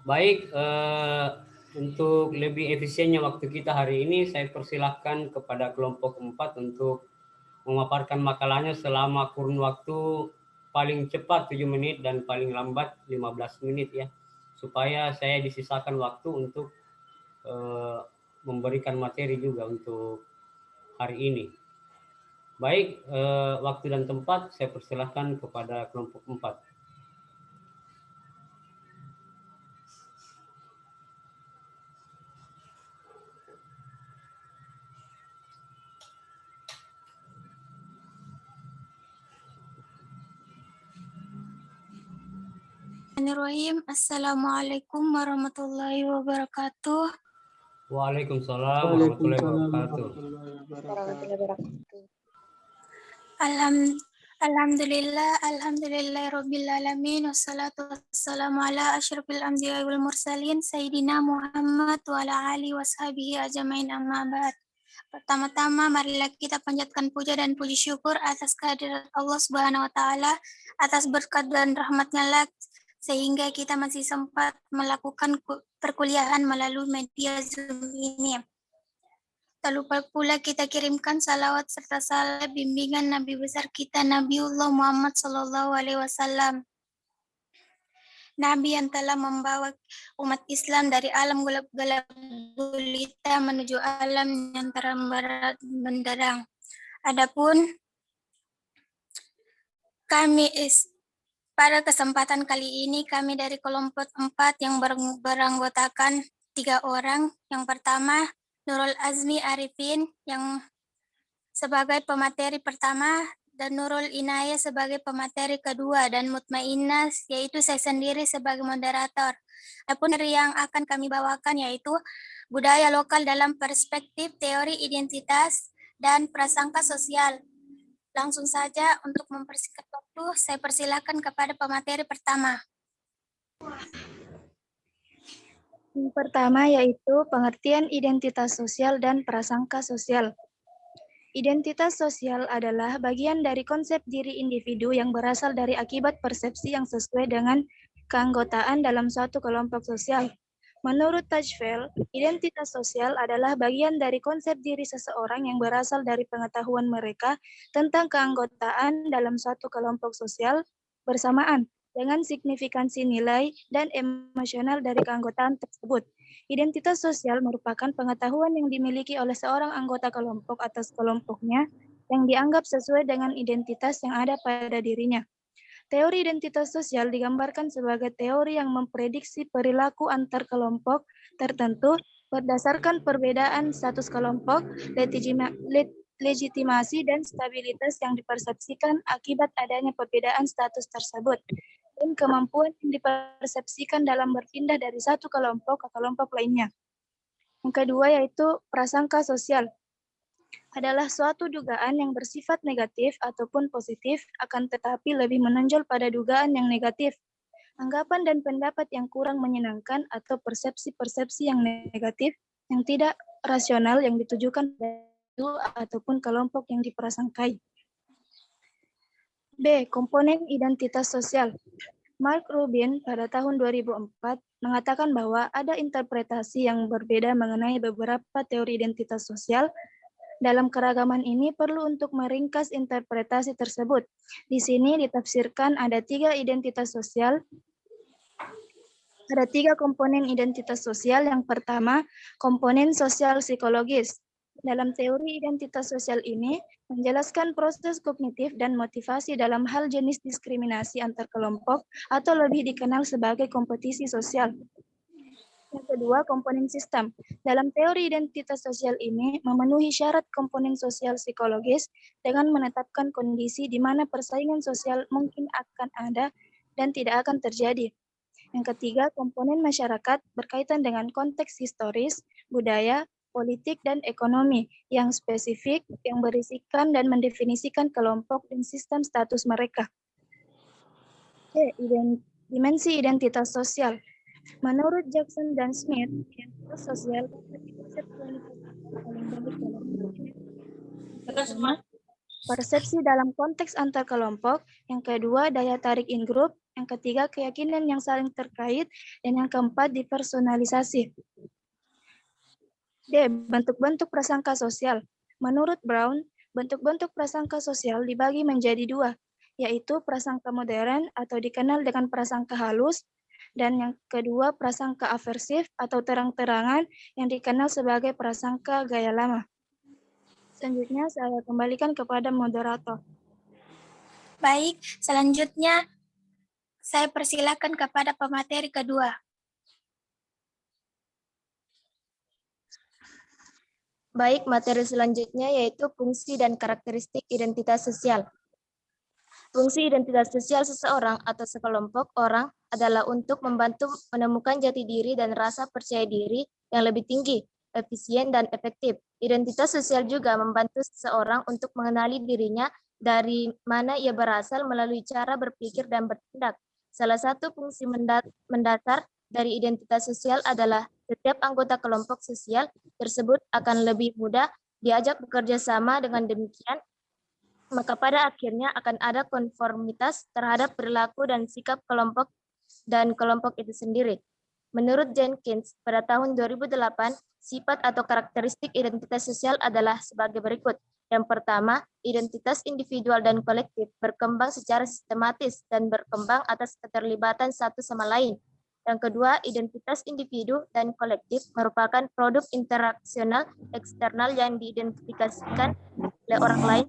Baik, untuk lebih efisiennya waktu kita hari ini, saya persilahkan kepada kelompok 4 untuk memaparkan makalahnya selama kurun waktu paling cepat 7 menit dan paling lambat 15 menit ya. Supaya saya disisakan waktu untuk memberikan materi juga untuk hari ini. Baik, waktu dan tempat saya persilahkan kepada kelompok 4. Assalamualaikum warahmatullahi wabarakatuh. Waalaikumsalam warahmatullahi wabarakatuh. Alhamdulillahirabbil alamin wassalatu wassalamu ala asyrafil anbiya'i wal mursalin sayyidina Muhammad wa ala alihi washabihi ajmain amma ba'd. Pertama-tama marilah kita panjatkan puja dan puji syukur atas kehadirat Allah Subhanahu wa taala, atas berkat dan rahmat-Nya lah sehingga kita masih sempat melakukan perkuliahan melalui media Zoom ini. Tak lupa pula kita kirimkan salawat serta salam bimbingan Nabi besar kita Nabiullah Muhammad SAW. Nabi yang telah membawa umat Islam dari alam gelap gulita menuju alam yang terang benderang. Adapun pada kesempatan kali ini kami dari kelompok 4 yang beranggotakan 3 orang. Yang pertama Nurul Azmi Arifin yang sebagai pemateri pertama dan Nurul Inayah sebagai pemateri kedua dan Mutmainnah yaitu saya sendiri sebagai moderator. Adapun yang akan kami bawakan yaitu budaya lokal dalam perspektif teori identitas dan prasangka sosial. Langsung saja untuk mempersingkat waktu, saya persilakan kepada pemateri pertama. Yang pertama yaitu pengertian identitas sosial dan prasangka sosial. Identitas sosial adalah bagian dari konsep diri individu yang berasal dari akibat persepsi yang sesuai dengan keanggotaan dalam suatu kelompok sosial. Menurut Tajfel, identitas sosial adalah bagian dari konsep diri seseorang yang berasal dari pengetahuan mereka tentang keanggotaan dalam suatu kelompok sosial bersamaan dengan signifikansi nilai dan emosional dari keanggotaan tersebut. Identitas sosial merupakan pengetahuan yang dimiliki oleh seorang anggota kelompok atas kelompoknya yang dianggap sesuai dengan identitas yang ada pada dirinya. Teori identitas sosial digambarkan sebagai teori yang memprediksi perilaku antar kelompok tertentu berdasarkan perbedaan status kelompok, legitimasi, dan stabilitas yang dipersepsikan akibat adanya perbedaan status tersebut, dan kemampuan yang dipersepsikan dalam berpindah dari satu kelompok ke kelompok lainnya. Yang kedua yaitu prasangka sosial. Adalah suatu dugaan yang bersifat negatif ataupun positif, akan tetapi lebih menonjol pada dugaan yang negatif. Anggapan dan pendapat yang kurang menyenangkan atau persepsi-persepsi yang negatif, yang tidak rasional yang ditujukan pada ataupun kelompok yang diprasangkai. B. Komponen identitas sosial. Mark Rubin pada tahun 2004 mengatakan bahwa ada interpretasi yang berbeda mengenai beberapa teori identitas sosial. Dalam keragaman ini perlu untuk meringkas interpretasi tersebut. Di sini ditafsirkan ada 3 identitas sosial. Ada 3 komponen identitas sosial. Yang pertama, komponen sosial psikologis. Dalam teori identitas sosial ini menjelaskan proses kognitif dan motivasi dalam hal jenis diskriminasi antar kelompok atau lebih dikenal sebagai kompetisi sosial. Yang kedua, komponen sistem. Dalam teori identitas sosial ini memenuhi syarat komponen sosial psikologis dengan menetapkan kondisi di mana persaingan sosial mungkin akan ada dan tidak akan terjadi. Yang ketiga, komponen masyarakat berkaitan dengan konteks historis, budaya, politik, dan ekonomi yang spesifik, yang berisikan dan mendefinisikan kelompok dan sistem status mereka. Dimensi identitas sosial. Menurut Jackson dan Smith, identitas sosial dapat dikonseptualisasikan paling baik dalam pertama, persepsi dalam konteks antar kelompok, yang kedua daya tarik in group, Yang ketiga, keyakinan yang saling terkait. Dan yang keempat, dipersonalisasi. D. Bentuk-bentuk prasangka sosial. Menurut Brown, bentuk-bentuk prasangka sosial dibagi menjadi dua, yaitu prasangka modern atau dikenal dengan prasangka halus, dan yang kedua prasangka aversif atau terang-terangan yang dikenal sebagai prasangka gaya lama. Selanjutnya saya kembalikan kepada moderator. Baik, selanjutnya saya persilakan kepada pemateri kedua. Baik, materi selanjutnya yaitu fungsi dan karakteristik identitas sosial. Fungsi identitas sosial seseorang atau sekelompok orang adalah untuk membantu menemukan jati diri dan rasa percaya diri yang lebih tinggi, efisien, dan efektif. Identitas sosial juga membantu seseorang untuk mengenali dirinya dari mana ia berasal melalui cara berpikir dan bertindak. Salah satu fungsi mendasar dari identitas sosial adalah setiap anggota kelompok sosial tersebut akan lebih mudah diajak bekerja sama. Dengan demikian, maka pada akhirnya akan ada konformitas terhadap perilaku dan sikap kelompok itu sendiri. Menurut Jenkins, pada tahun 2008, sifat atau karakteristik identitas sosial adalah sebagai berikut. Yang pertama, identitas individual dan kolektif berkembang secara sistematis dan berkembang atas keterlibatan satu sama lain. Yang kedua, identitas individu dan kolektif merupakan produk interaksional eksternal yang diidentifikasikan oleh orang lain,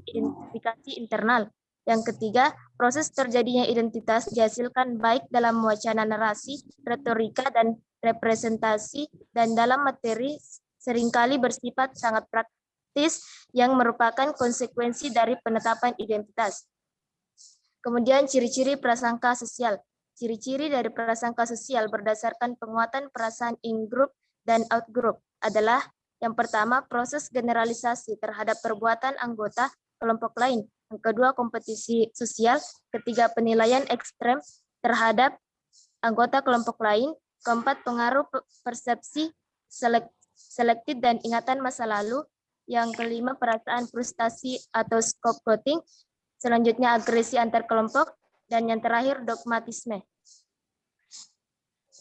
identifikasi internal. Yang ketiga, proses terjadinya identitas dihasilkan baik dalam wacana narasi, retorika, dan representasi, dan dalam materi seringkali bersifat sangat praktis yang merupakan konsekuensi dari penetapan identitas. Kemudian ciri-ciri prasangka sosial. Ciri-ciri dari prasangka sosial berdasarkan penguatan perasaan in-group dan out-group adalah yang pertama, proses generalisasi terhadap perbuatan anggota kelompok lain. Yang kedua, kompetisi sosial. Ketiga, penilaian ekstrem terhadap anggota kelompok lain. Keempat, pengaruh persepsi selektif dan ingatan masa lalu. Yang kelima, perasaan frustasi atau scapegoating. Selanjutnya, agresi antar kelompok. Dan yang terakhir, dogmatisme.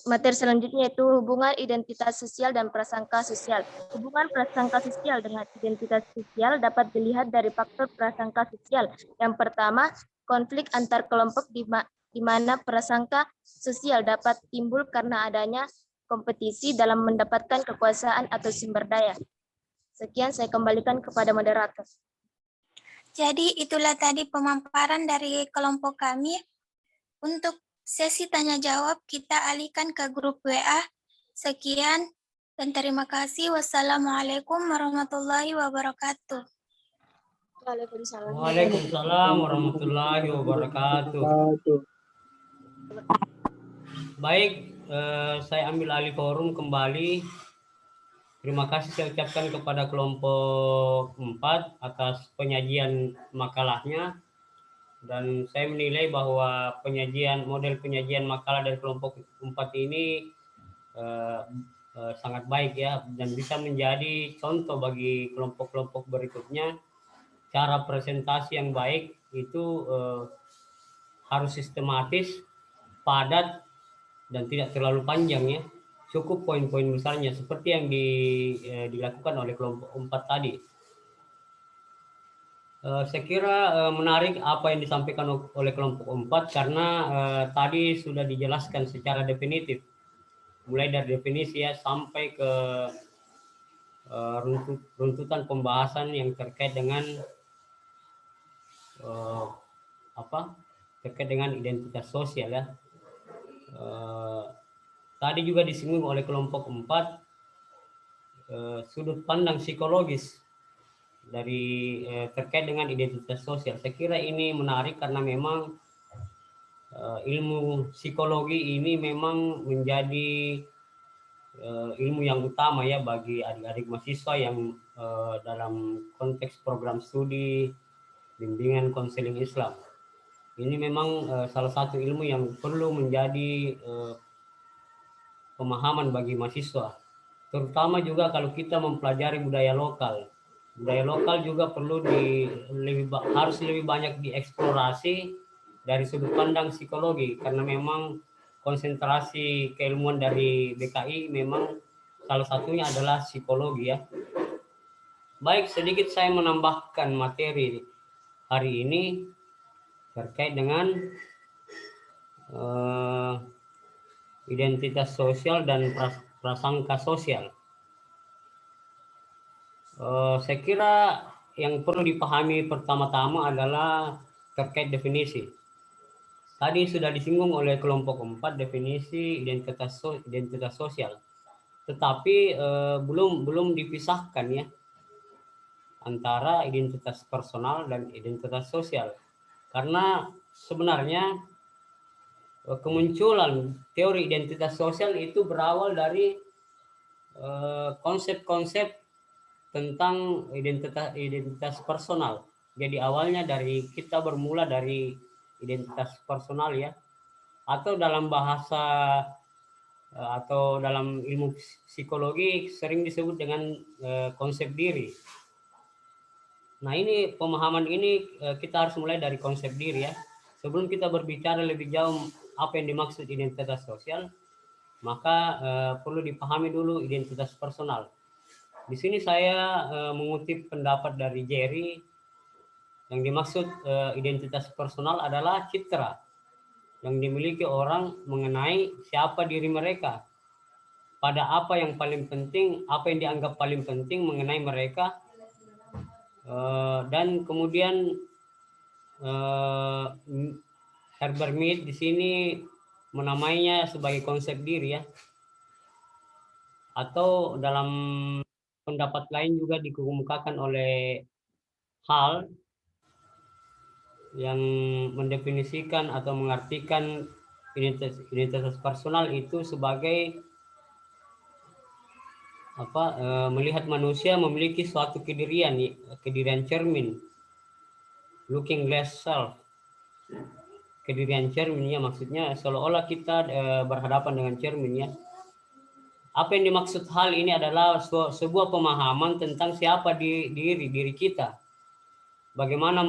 Materi selanjutnya yaitu hubungan identitas sosial dan prasangka sosial. Hubungan prasangka sosial dengan identitas sosial dapat dilihat dari faktor prasangka sosial. Yang pertama, konflik antar kelompok di mana prasangka sosial dapat timbul karena adanya kompetisi dalam mendapatkan kekuasaan atau sumber daya. Sekian, saya kembalikan kepada moderator. Jadi itulah tadi pemaparan dari kelompok kami. Untuk sesi tanya jawab kita alihkan ke grup WA. Sekian dan terima kasih. Wassalamualaikum warahmatullahi wabarakatuh. Waalaikumsalam. Waalaikumsalam warahmatullahi wabarakatuh. Baik, saya ambil alih forum kembali. Terima kasih saya ucapkan kepada kelompok 4 atas penyajian makalahnya, dan saya menilai bahwa model penyajian makalah dari kelompok 4 ini sangat baik ya, dan bisa menjadi contoh bagi kelompok-kelompok berikutnya. Cara presentasi yang baik itu harus sistematis, padat, dan tidak terlalu panjang ya. Cukup poin-poin besarnya seperti yang dilakukan oleh kelompok 4 tadi. Saya kira menarik apa yang disampaikan oleh kelompok 4 karena tadi sudah dijelaskan secara definitif. Mulai dari definisi ya sampai ke runtutan pembahasan yang terkait dengan terkait dengan identitas sosial ya. Tadi juga disinggung oleh kelompok 4 sudut pandang psikologis dari terkait dengan identitas sosial. Saya kira ini menarik karena memang ilmu psikologi ini memang menjadi ilmu yang utama ya bagi adik-adik mahasiswa yang dalam konteks program studi bimbingan konseling Islam. Ini memang salah satu ilmu yang perlu menjadi pemahaman bagi mahasiswa, terutama juga kalau kita mempelajari budaya lokal. Budaya lokal juga perlu harus lebih banyak dieksplorasi dari sudut pandang psikologi, karena memang konsentrasi keilmuan dari BKI memang salah satunya adalah psikologi ya. Baik, sedikit saya menambahkan materi hari ini terkait dengan identitas sosial dan prasangka sosial. Saya kira yang perlu dipahami pertama-tama adalah terkait definisi. Tadi sudah disinggung oleh kelompok 4 definisi identitas sosial, tetapi belum dipisahkan ya antara identitas personal dan identitas sosial, karena sebenarnya kemunculan teori identitas sosial itu berawal dari konsep-konsep tentang identitas personal. Jadi awalnya dari kita bermula dari identitas personal ya, atau dalam bahasa atau dalam ilmu psikologi sering disebut dengan konsep diri. Nah, ini pemahaman ini kita harus mulai dari konsep diri ya. Sebelum kita berbicara lebih jauh apa yang dimaksud identitas sosial, maka perlu dipahami dulu identitas personal. Di sini saya mengutip pendapat dari Jerry, yang dimaksud identitas personal adalah citra yang dimiliki orang mengenai siapa diri mereka, pada apa yang paling penting, apa yang dianggap paling penting mengenai mereka, dan kemudian Herbert Mead di sini menamainya sebagai konsep diri ya, atau dalam pendapat lain juga dikemukakan oleh Hall yang mendefinisikan atau mengartikan identitas personal itu sebagai melihat manusia memiliki suatu kedirian cermin, looking glass self, kedirian cermin ya, maksudnya seolah-olah kita berhadapan dengan cermin ya. Apa yang dimaksud hal ini adalah sebuah pemahaman tentang siapa diri kita, bagaimana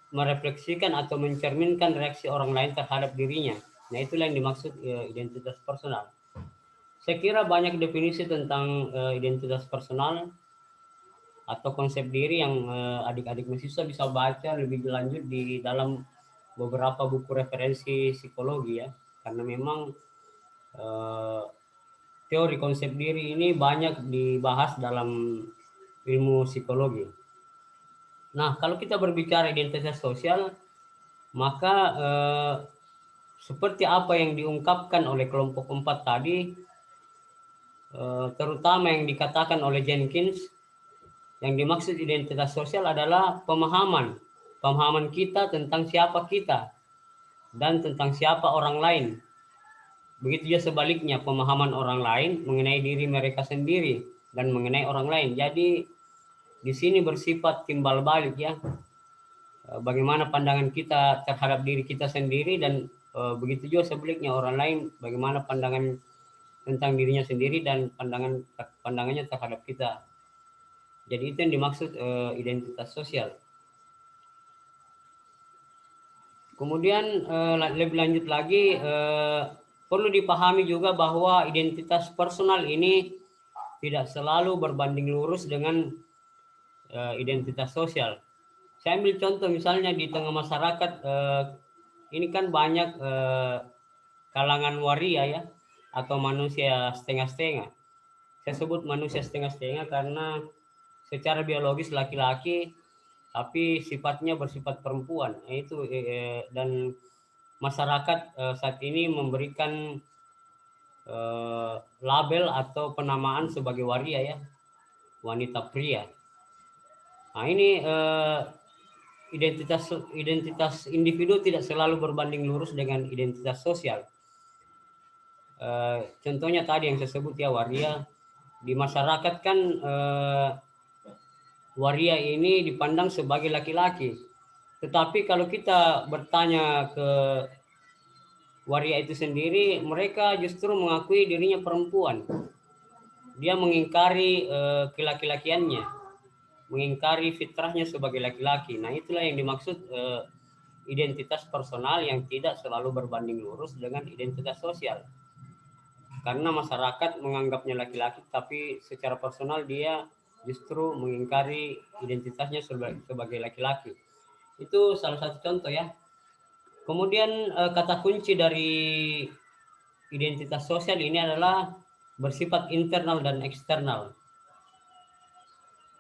merefleksikan atau mencerminkan reaksi orang lain terhadap dirinya. Nah, itulah yang dimaksud identitas personal. Saya kira banyak definisi tentang identitas personal atau konsep diri yang adik-adik mahasiswa bisa baca lebih lanjut di dalam beberapa buku referensi psikologi ya, karena memang teori konsep diri ini banyak dibahas dalam ilmu psikologi. Nah, kalau kita berbicara identitas sosial, maka seperti apa yang diungkapkan oleh kelompok 4 tadi, terutama yang dikatakan oleh Jenkins, yang dimaksud identitas sosial adalah pemahaman kita tentang siapa kita dan tentang siapa orang lain. Begitu juga sebaliknya, pemahaman orang lain mengenai diri mereka sendiri dan mengenai orang lain. Jadi di sini bersifat timbal balik ya. Bagaimana pandangan kita terhadap diri kita sendiri, dan begitu juga sebaliknya orang lain bagaimana pandangan tentang dirinya sendiri dan pandangannya terhadap kita. Jadi itu yang dimaksud identitas sosial. Kemudian lebih lanjut lagi, perlu dipahami juga bahwa identitas personal ini tidak selalu berbanding lurus dengan identitas sosial. Saya ambil contoh misalnya di tengah masyarakat, ini kan banyak kalangan waria ya, atau manusia setengah-setengah. Saya sebut manusia setengah-setengah karena secara biologis laki-laki, tapi sifatnya bersifat perempuan. Itu dan masyarakat saat ini memberikan label atau penamaan sebagai waria ya, wanita pria. Nah, ini identitas individu tidak selalu berbanding lurus dengan identitas sosial. Contohnya tadi yang saya sebut ya, waria. Di masyarakat kan waria ini dipandang sebagai laki-laki. Tetapi kalau kita bertanya ke waria itu sendiri, mereka justru mengakui dirinya perempuan. Dia mengingkari kelaki-lakiannya, mengingkari fitrahnya sebagai laki-laki. Nah, itulah yang dimaksud identitas personal yang tidak selalu berbanding lurus dengan identitas sosial. Karena masyarakat menganggapnya laki-laki, tapi secara personal dia justru mengingkari identitasnya sebagai laki-laki. Itu salah satu contoh ya. Kemudian kata kunci dari identitas sosial ini adalah bersifat internal dan eksternal.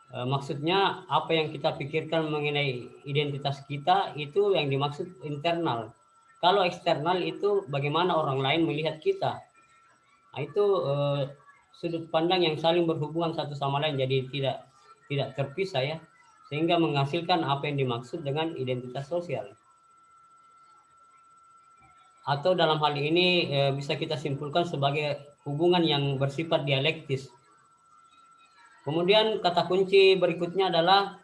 Maksudnya apa yang kita pikirkan mengenai identitas kita itu yang dimaksud internal. Kalau eksternal itu bagaimana orang lain melihat kita. Nah, itu sudut pandang yang saling berhubungan satu sama lain, jadi tidak terpisah ya, sehingga menghasilkan apa yang dimaksud dengan identitas sosial. Atau dalam hal ini bisa kita simpulkan sebagai hubungan yang bersifat dialektis. Kemudian kata kunci berikutnya adalah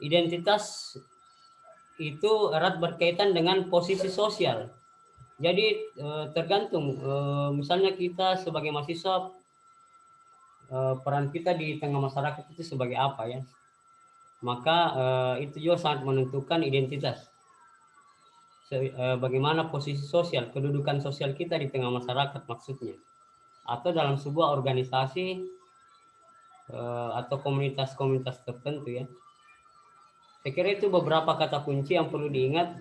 identitas itu erat berkaitan dengan posisi sosial. Jadi tergantung, misalnya kita sebagai mahasiswa, peran kita di tengah masyarakat itu sebagai apa ya? Maka itu juga sangat menentukan identitas. Bagaimana posisi sosial, kedudukan sosial kita di tengah masyarakat maksudnya. Atau dalam sebuah organisasi atau komunitas-komunitas tertentu ya. Saya kira itu beberapa kata kunci yang perlu diingat.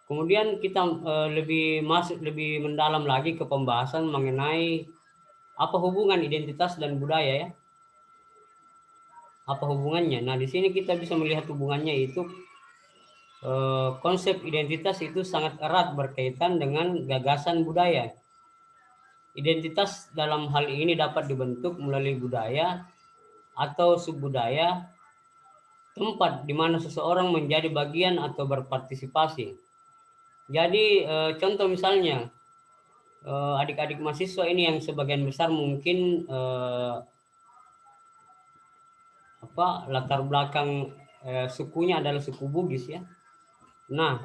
Kemudian kita lebih mendalam lagi ke pembahasan mengenai apa hubungan identitas dan budaya ya. Apa hubungannya? Nah, di sini kita bisa melihat hubungannya itu konsep identitas itu sangat erat berkaitan dengan gagasan budaya. Identitas dalam hal ini dapat dibentuk melalui budaya atau subbudaya, tempat di mana seseorang menjadi bagian atau berpartisipasi. Jadi contoh misalnya adik-adik mahasiswa ini yang sebagian besar mungkin latar belakang sukunya adalah suku Bugis ya. Nah,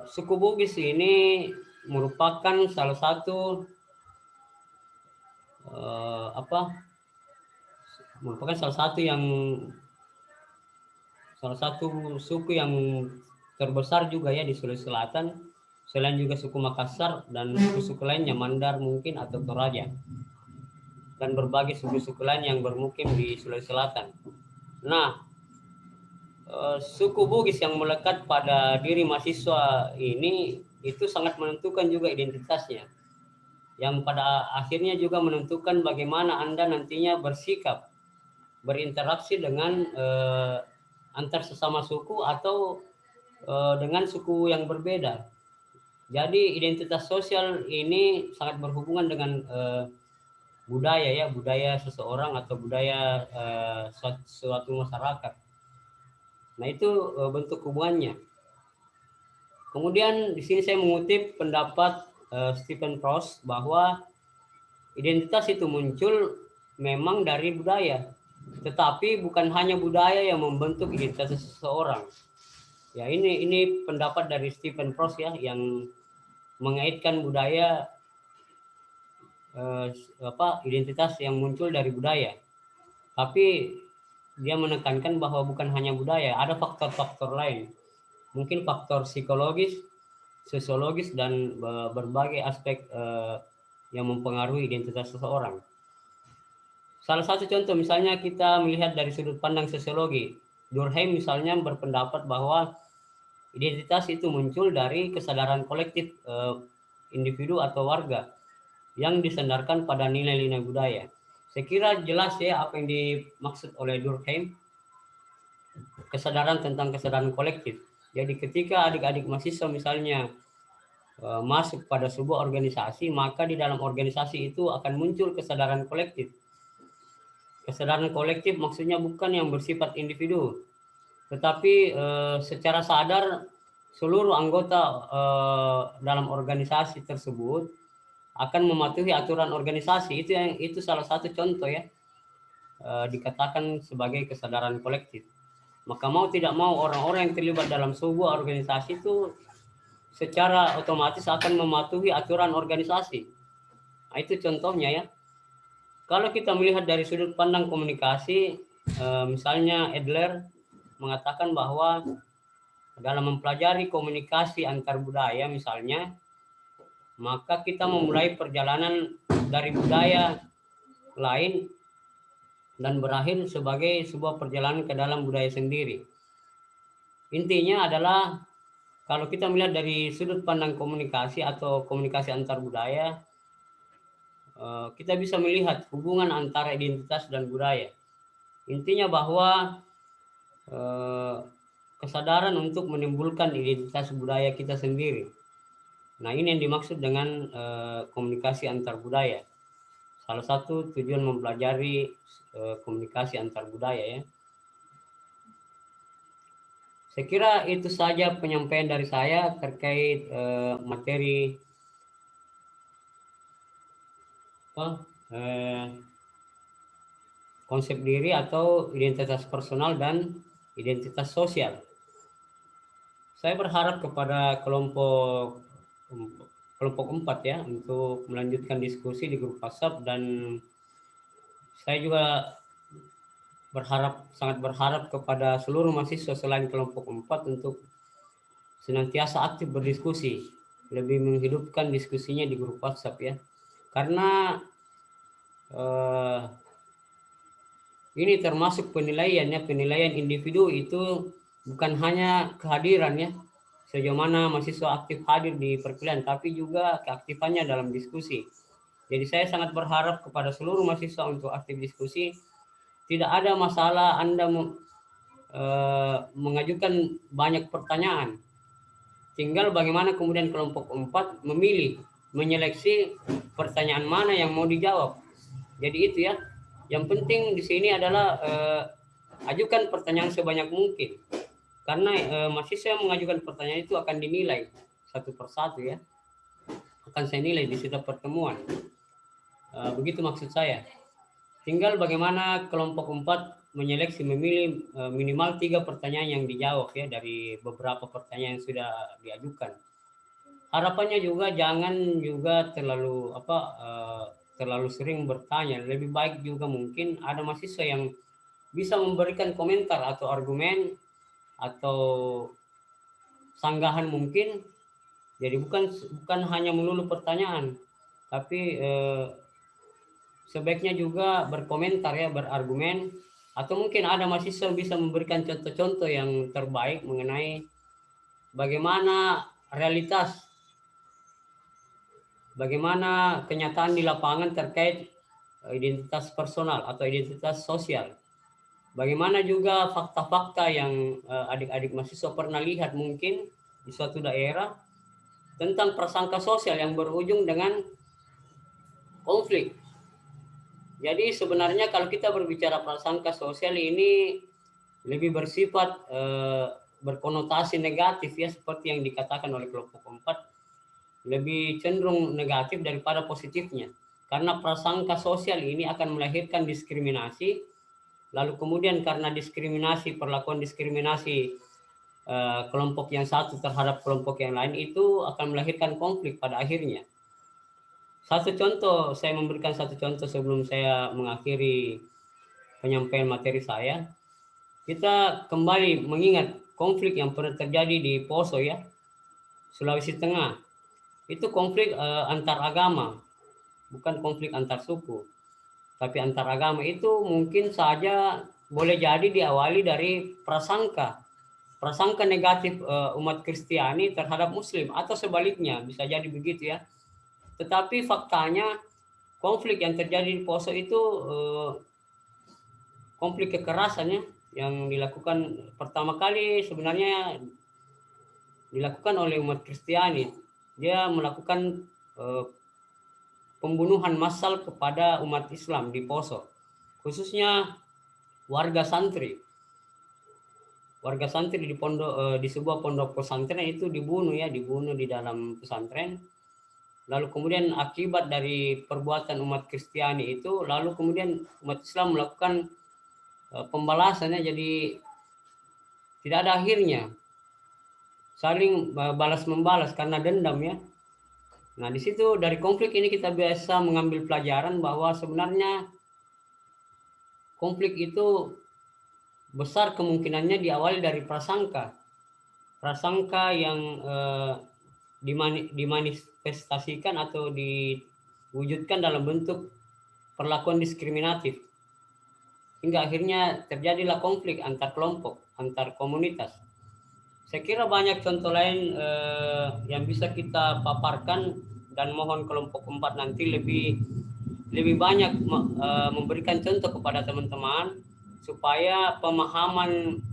suku Bugis ini merupakan salah satu salah satu suku yang terbesar juga ya di Sulawesi Selatan, selain juga suku Makassar dan suku-suku lainnya, Mandar mungkin atau Toraja, dan berbagai suku-suku lain yang bermukim di Sulawesi Selatan. Nah, suku Bugis yang melekat pada diri mahasiswa ini itu sangat menentukan juga identitasnya, yang pada akhirnya juga menentukan bagaimana Anda nantinya bersikap, berinteraksi dengan antar sesama suku atau dengan suku yang berbeda. Jadi identitas sosial ini sangat berhubungan dengan budaya ya, budaya seseorang atau budaya suatu masyarakat. Nah, itu bentuk hubungannya. Kemudian di sini saya mengutip pendapat Stephen Frost bahwa identitas itu muncul memang dari budaya, tetapi bukan hanya budaya yang membentuk identitas seseorang. Ya, ini pendapat dari Stephen Frost ya, yang mengaitkan budaya identitas yang muncul dari budaya. Tapi dia menekankan bahwa bukan hanya budaya, ada faktor-faktor lain. Mungkin faktor psikologis, sosiologis, dan berbagai aspek yang mempengaruhi identitas seseorang. Salah satu contoh misalnya kita melihat dari sudut pandang sosiologi. Durkheim misalnya berpendapat bahwa identitas itu muncul dari kesadaran kolektif individu atau warga yang disandarkan pada nilai-nilai budaya. Saya kira jelas ya apa yang dimaksud oleh Durkheim, kesadaran tentang kesadaran kolektif. Jadi ketika adik-adik mahasiswa misalnya masuk pada sebuah organisasi, maka di dalam organisasi itu akan muncul kesadaran kolektif. Kesadaran kolektif maksudnya bukan yang bersifat individu, tetapi secara sadar seluruh anggota dalam organisasi tersebut akan mematuhi aturan organisasi. Itu salah satu contoh ya, dikatakan sebagai kesadaran kolektif. Maka mau tidak mau orang-orang yang terlibat dalam sebuah organisasi itu secara otomatis akan mematuhi aturan organisasi. Nah, itu contohnya ya. Kalau kita melihat dari sudut pandang komunikasi, misalnya Adler mengatakan bahwa dalam mempelajari komunikasi antar budaya misalnya, maka kita memulai perjalanan dari budaya lain dan berakhir sebagai sebuah perjalanan ke dalam budaya sendiri. Intinya adalah kalau kita melihat dari sudut pandang komunikasi atau komunikasi antar budaya, kita bisa melihat hubungan antara identitas dan budaya. Intinya bahwa kesadaran untuk menimbulkan identitas budaya kita sendiri. Nah, ini yang dimaksud dengan komunikasi antar budaya. Salah satu tujuan mempelajari komunikasi antar budaya ya. Saya kira itu saja penyampaian dari saya terkait materi konsep diri atau identitas personal dan identitas sosial. Saya berharap kepada kelompok 4 ya untuk melanjutkan diskusi di grup WhatsApp, dan saya juga sangat berharap kepada seluruh mahasiswa selain kelompok 4 untuk senantiasa aktif berdiskusi, lebih menghidupkan diskusinya di grup WhatsApp ya. Karena ini termasuk penilaiannya, penilaian individu itu bukan hanya kehadiran ya, sejauh mana mahasiswa aktif hadir di perkuliahan, tapi juga keaktifannya dalam diskusi. Jadi saya sangat berharap kepada seluruh mahasiswa untuk aktif diskusi. Tidak ada masalah Anda mengajukan banyak pertanyaan. Tinggal bagaimana kemudian kelompok 4 memilih, menyeleksi pertanyaan mana yang mau dijawab. Jadi itu ya. Yang penting di sini adalah ajukan pertanyaan sebanyak mungkin. Karena mahasiswa yang mengajukan pertanyaan itu akan dinilai satu persatu ya. Akan saya nilai di setiap pertemuan. Begitu maksud saya. Tinggal bagaimana kelompok 4 menyeleksi, memilih minimal 3 pertanyaan yang dijawab ya dari beberapa pertanyaan yang sudah diajukan. Harapannya juga jangan juga terlalu sering bertanya. Lebih baik juga mungkin ada mahasiswa yang bisa memberikan komentar atau argumen atau sanggahan mungkin. Jadi bukan hanya melulu pertanyaan, tapi sebaiknya juga berkomentar ya, berargumen, atau mungkin ada mahasiswa bisa memberikan contoh-contoh yang terbaik mengenai bagaimana realitas, bagaimana kenyataan di lapangan terkait identitas personal atau identitas sosial. Bagaimana juga fakta-fakta yang adik-adik mahasiswa pernah lihat mungkin di suatu daerah tentang prasangka sosial yang berujung dengan konflik. Jadi sebenarnya kalau kita berbicara prasangka sosial ini lebih bersifat berkonotasi negatif ya, seperti yang dikatakan oleh kelompok 4, lebih cenderung negatif daripada positifnya. Karena prasangka sosial ini akan melahirkan diskriminasi, lalu kemudian karena perlakuan diskriminasi kelompok yang satu terhadap kelompok yang lain itu akan melahirkan konflik pada akhirnya. Saya memberikan satu contoh sebelum saya mengakhiri penyampaian materi saya. Kita kembali mengingat konflik yang pernah terjadi di Poso ya, Sulawesi Tengah. Itu konflik antar agama, bukan konflik antar suku. Tapi antar agama itu mungkin saja boleh jadi diawali dari prasangka negatif umat Kristiani terhadap Muslim, atau sebaliknya bisa jadi begitu ya. Tetapi faktanya konflik yang terjadi di Poso itu konflik kekerasannya yang dilakukan pertama kali sebenarnya dilakukan oleh umat Kristiani. Dia melakukan pembunuhan massal kepada umat Islam di Poso, khususnya warga santri. Warga santri di sebuah pondok pesantren itu dibunuh di dalam pesantren. Lalu kemudian akibat dari perbuatan umat Kristiani itu, lalu kemudian umat Islam melakukan pembalasannya, jadi tidak ada akhirnya, saling balas membalas karena dendam ya. Nah di situ dari konflik ini kita bisa mengambil pelajaran bahwa sebenarnya konflik itu besar kemungkinannya diawali dari prasangka. prasangka yang dimanifestasikan atau diwujudkan dalam bentuk perlakuan diskriminatif, hingga akhirnya terjadilah konflik antar kelompok, antar komunitas. Saya kira banyak contoh lain yang bisa kita paparkan, dan mohon kelompok 4 nanti lebih banyak memberikan contoh kepada teman-teman supaya pemahaman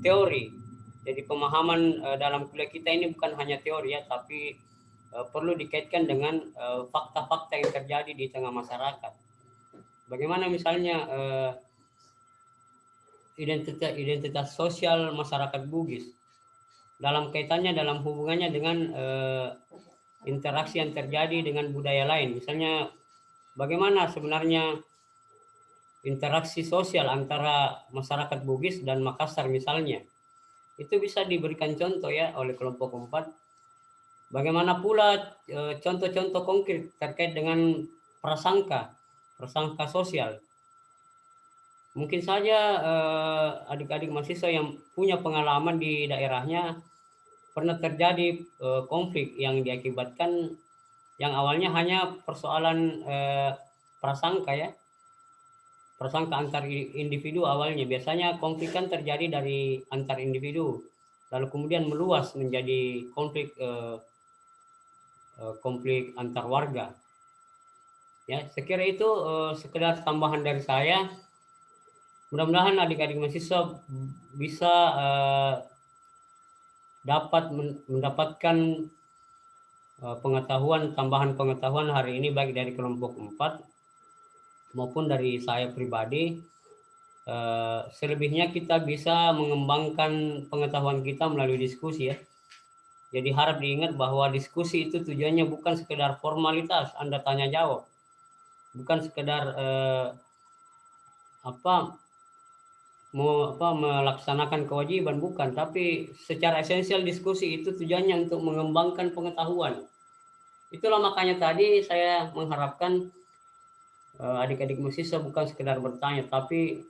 teori, jadi pemahaman dalam kuliah kita ini bukan hanya teori ya, tapi perlu dikaitkan dengan fakta-fakta yang terjadi di tengah masyarakat. Bagaimana misalnya identitas sosial masyarakat Bugis dalam kaitannya, dalam hubungannya dengan interaksi yang terjadi dengan budaya lain. Misalnya bagaimana sebenarnya interaksi sosial antara masyarakat Bugis dan Makassar misalnya. Itu bisa diberikan contoh ya oleh kelompok 4. Bagaimana pula contoh-contoh konkret terkait dengan prasangka sosial. Mungkin saja adik-adik mahasiswa yang punya pengalaman di daerahnya pernah terjadi konflik yang diakibatkan yang awalnya hanya persoalan prasangka ya, prasangka antar individu awalnya. Biasanya konflik kan terjadi dari antar individu, lalu kemudian meluas menjadi konflik antar warga. Ya, saya kira itu sekedar tambahan dari saya. Mudah-mudahan adik-adik mahasiswa bisa dapat mendapatkan tambahan pengetahuan hari ini, baik dari kelompok 4 maupun dari saya pribadi. Selebihnya kita bisa mengembangkan pengetahuan kita melalui diskusi ya. Jadi harap diingat bahwa diskusi itu tujuannya bukan sekedar formalitas Anda tanya jawab, bukan sekedar melaksanakan kewajiban, bukan, tapi secara esensial diskusi itu tujuannya untuk mengembangkan pengetahuan. Itulah makanya tadi saya mengharapkan adik-adik mahasiswa bukan sekedar bertanya, tapi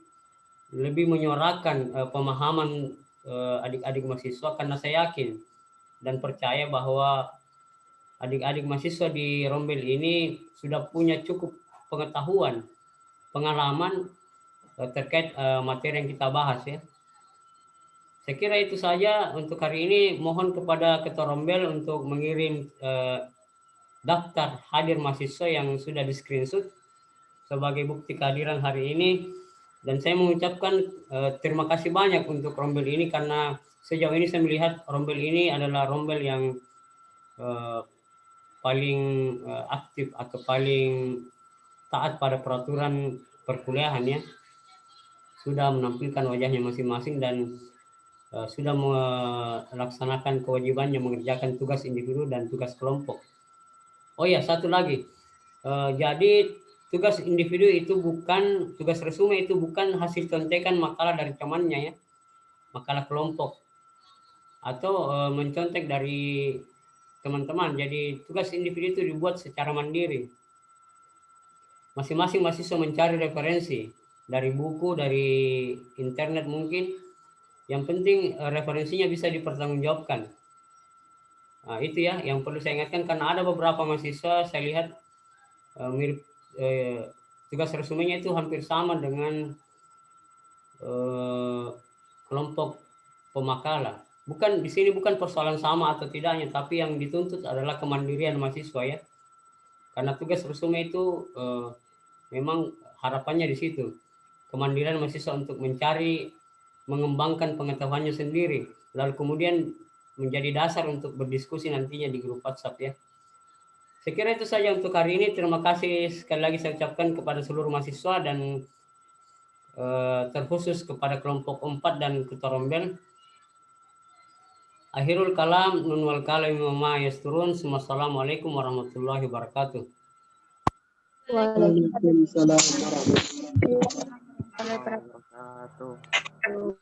lebih menyuarakan pemahaman adik-adik mahasiswa, karena saya yakin dan percaya bahwa adik-adik mahasiswa di Rombel ini sudah punya cukup pengetahuan, pengalaman terkait materi yang kita bahas ya. Saya kira itu saja untuk hari ini. Mohon kepada Ketua Rombel untuk mengirim daftar hadir mahasiswa yang sudah di screenshot sebagai bukti kehadiran hari ini. Dan saya mengucapkan terima kasih banyak untuk Rombel ini, karena sejauh ini saya melihat Rombel ini adalah Rombel yang paling aktif atau paling taat pada peraturan perkuliahan ya. Sudah menampilkan wajahnya masing-masing dan sudah melaksanakan kewajibannya mengerjakan tugas individu dan tugas kelompok. Oh ya, satu lagi. Jadi tugas individu itu bukan, tugas resume itu bukan hasil contekan makalah dari temannya ya, makalah kelompok, atau mencontek dari teman-teman. Jadi tugas individu itu dibuat secara mandiri. Masing-masing mahasiswa mencari referensi dari buku, dari internet mungkin. Yang penting referensinya bisa dipertanggungjawabkan. Nah, itu ya yang perlu saya ingatkan, karena ada beberapa mahasiswa saya lihat mirip tugas resumenya itu hampir sama dengan kelompok pemakalah. Bukan, di sini bukan persoalan sama atau tidaknya, tapi yang dituntut adalah kemandirian mahasiswa ya. Karena tugas resume itu memang harapannya di situ. Kemandirian mahasiswa untuk mencari, mengembangkan pengetahuannya sendiri, lalu kemudian menjadi dasar untuk berdiskusi nantinya di grup WhatsApp ya. Saya kira itu saja untuk hari ini. Terima kasih sekali lagi saya ucapkan kepada seluruh mahasiswa dan terkhusus kepada kelompok 4 dan Ketua Rombel. Akhirul kalam, nun wal kalam ma yasturun. Wassalamualaikum warahmatullahi wabarakatuh. Waalaikumsalam warahmatullahi wabarakatuh.